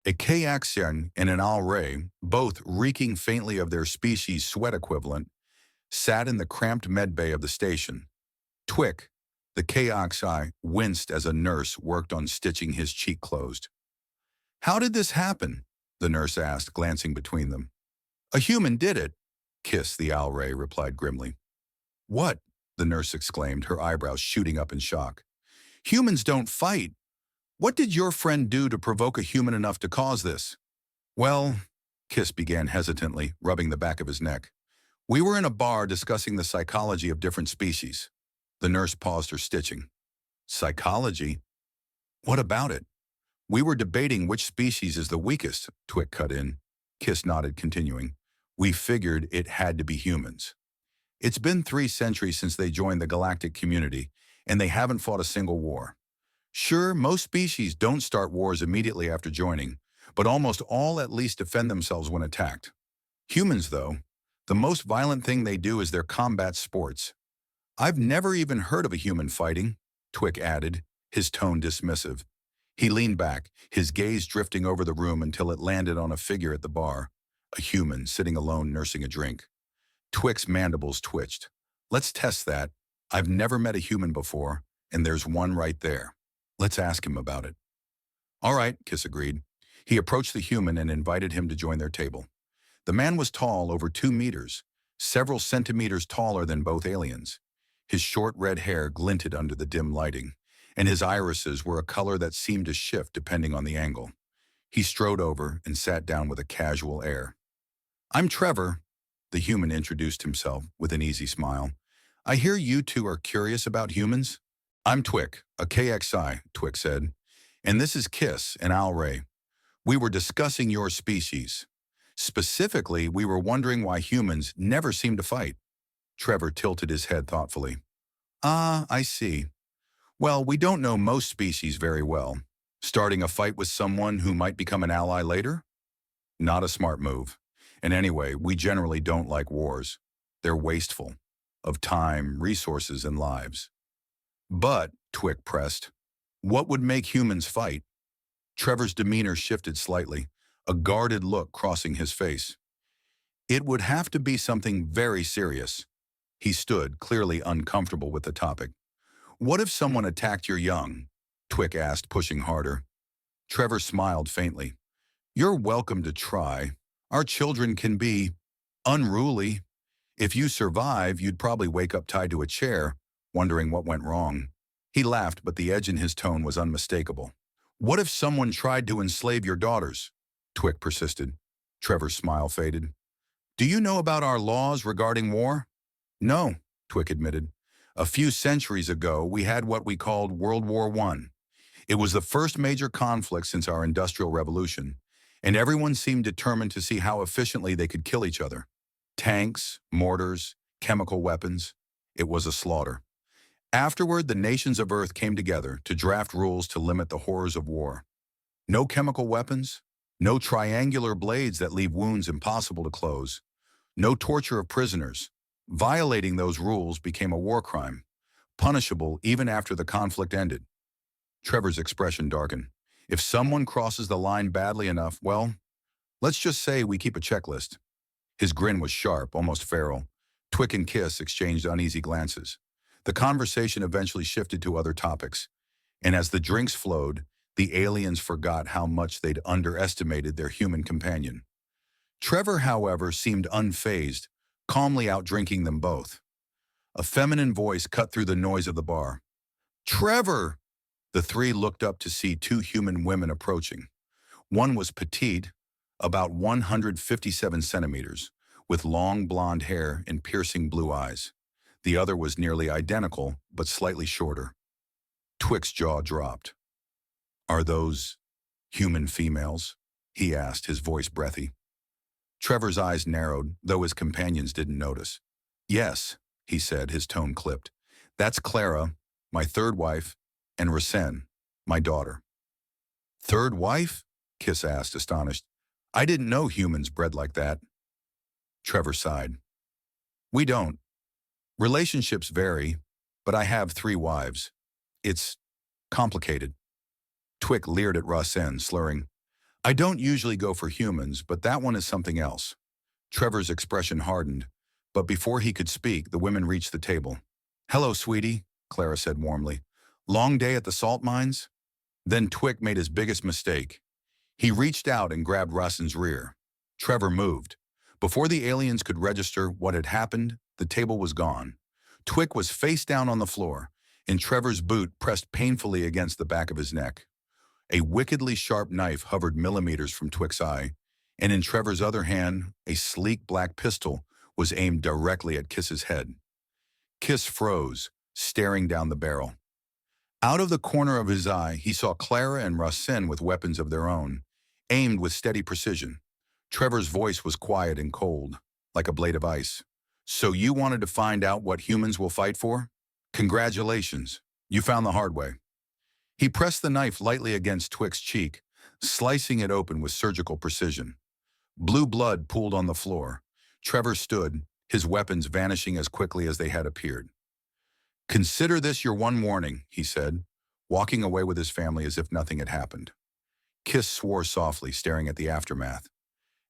A Kayaxian and an Alray, both reeking faintly of their species' sweat equivalent, sat in the cramped medbay of the station. Twick, the Kayaxi, winced as a nurse worked on stitching his cheek closed. "How did this happen?" the nurse asked, glancing between them. "A human did it," Kiss the Alray replied grimly. "What?" the nurse exclaimed, her eyebrows shooting up in shock. "Humans don't fight. What did your friend do to provoke a human enough to cause this?" "Well," Kiss began hesitantly, rubbing the back of his neck. "We were in a bar discussing the psychology of different species." The nurse paused her stitching. "Psychology? What about it?" "We were debating which species is the weakest," Twick cut in. Kiss nodded, continuing. "We figured it had to be humans. It's been 3 centuries since they joined the galactic community, and they haven't fought a single war. Sure, most species don't start wars immediately after joining, but almost all at least defend themselves when attacked. Humans, though, the most violent thing they do is their combat sports. I've never even heard of a human fighting," Twick added, his tone dismissive. He leaned back, his gaze drifting over the room until it landed on a figure at the bar, a human sitting alone nursing a drink. Twick's mandibles twitched. "Let's test that. I've never met a human before, and there's one right there. Let's ask him about it." "All right," Kiss agreed. He approached the human and invited him to join their table. The man was tall, over 2 meters, several centimeters taller than both aliens. His short red hair glinted under the dim lighting, and his irises were a color that seemed to shift depending on the angle. He strode over and sat down with a casual air. "I'm Trevor," the human introduced himself with an easy smile. "I hear you two are curious about humans." "I'm Twick, a KXI," Twick said. "And this is Kiss, an Alray. We were discussing your species. Specifically, we were wondering why humans never seem to fight." Trevor tilted his head thoughtfully. "Ah, I see. Well, we don't know most species very well. Starting a fight with someone who might become an ally later? Not a smart move. And anyway, we generally don't like wars. They're wasteful of time, resources, and lives." "But," Twick pressed, "what would make humans fight?" Trevor's demeanor shifted slightly, a guarded look crossing his face. "It would have to be something very serious." He stood, clearly uncomfortable with the topic. "What if someone attacked your young?" Twick asked, pushing harder. Trevor smiled faintly. "You're welcome to try. Our children can be unruly. If you survive, you'd probably wake up tied to a chair, wondering what went wrong." He laughed, but the edge in his tone was unmistakable. "What if someone tried to enslave your daughters?" Twick persisted. Trevor's smile faded. "Do you know about our laws regarding war?" "No," Twick admitted. "A few centuries ago, we had what we called World War I. It was the first major conflict since our Industrial Revolution, and everyone seemed determined to see how efficiently they could kill each other. Tanks, mortars, chemical weapons. It was a slaughter. Afterward, the nations of Earth came together to draft rules to limit the horrors of war. No chemical weapons, no triangular blades that leave wounds impossible to close, no torture of prisoners. Violating those rules became a war crime, punishable even after the conflict ended." Trevor's expression darkened. "If someone crosses the line badly enough, well, let's just say we keep a checklist." His grin was sharp, almost feral. Twick and Kiss exchanged uneasy glances. The conversation eventually shifted to other topics, and as the drinks flowed, the aliens forgot how much they'd underestimated their human companion. Trevor, however, seemed unfazed, calmly outdrinking them both. A feminine voice cut through the noise of the bar. "Trevor!" The three looked up to see 2 human women approaching. One was petite, about 157 centimeters, with long blonde hair and piercing blue eyes. The other was nearly identical, but slightly shorter. Twick's jaw dropped. "Are those human females?" he asked, his voice breathy. Trevor's eyes narrowed, though his companions didn't notice. "Yes," he said, his tone clipped. "That's Clara, my third wife, and Rasen, my daughter." "Third wife?" Kiss asked, astonished. "I didn't know humans bred like that." Trevor sighed. "We don't. Relationships vary, but I have 3 wives. It's complicated." Twick leered at Rasen, slurring, I don't usually go for humans, but that one is something else. Trevor's expression hardened, but before he could speak, the women reached the table. Hello, sweetie, Clara said warmly. Long day at the salt mines? Then Twick made his biggest mistake. He reached out and grabbed Russin's rear. Trevor moved. Before the aliens could register what had happened, the table was gone. Twick was face down on the floor, and Trevor's boot pressed painfully against the back of his neck. A wickedly sharp knife hovered millimeters from Twick's eye, and in Trevor's other hand, a sleek black pistol was aimed directly at Kiss's head. Kiss froze, staring down the barrel. Out of the corner of his eye, he saw Clara and Russin with weapons of their own, aimed with steady precision. Trevor's voice was quiet and cold, like a blade of ice. So you wanted to find out what humans will fight for? Congratulations, you found the hard way. He pressed the knife lightly against Twick's cheek, slicing it open with surgical precision. Blue blood pooled on the floor. Trevor stood, his weapons vanishing as quickly as they had appeared. Consider this your one warning, he said, walking away with his family as if nothing had happened. Kiss swore softly, staring at the aftermath.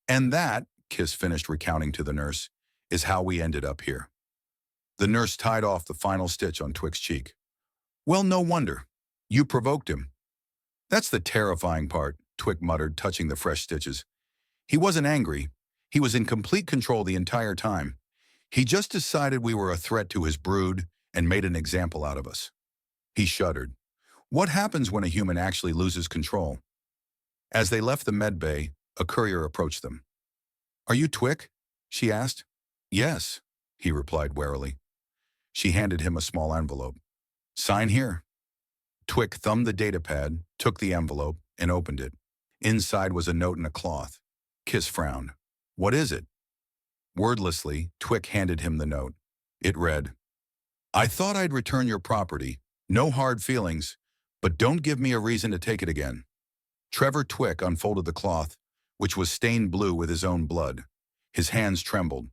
And that, Kiss finished recounting to the nurse, is how we ended up here. The nurse tied off the final stitch on Twick's cheek. Well, no wonder. You provoked him. That's the terrifying part, Twick muttered, touching the fresh stitches. He wasn't angry. He was in complete control the entire time. He just decided we were a threat to his brood and made an example out of us. He shuddered. What happens when a human actually loses control? As they left the med bay, a courier approached them. Are you Twick? She asked. Yes, he replied warily. She handed him a small envelope. Sign here. Twick thumbed the datapad, took the envelope, and opened it. Inside was a note in a cloth. Kiss frowned. What is it? Wordlessly, Twick handed him the note. It read, I thought I'd return your property. No hard feelings, but don't give me a reason to take it again. Trevor Twick unfolded the cloth, which was stained blue with his own blood. His hands trembled.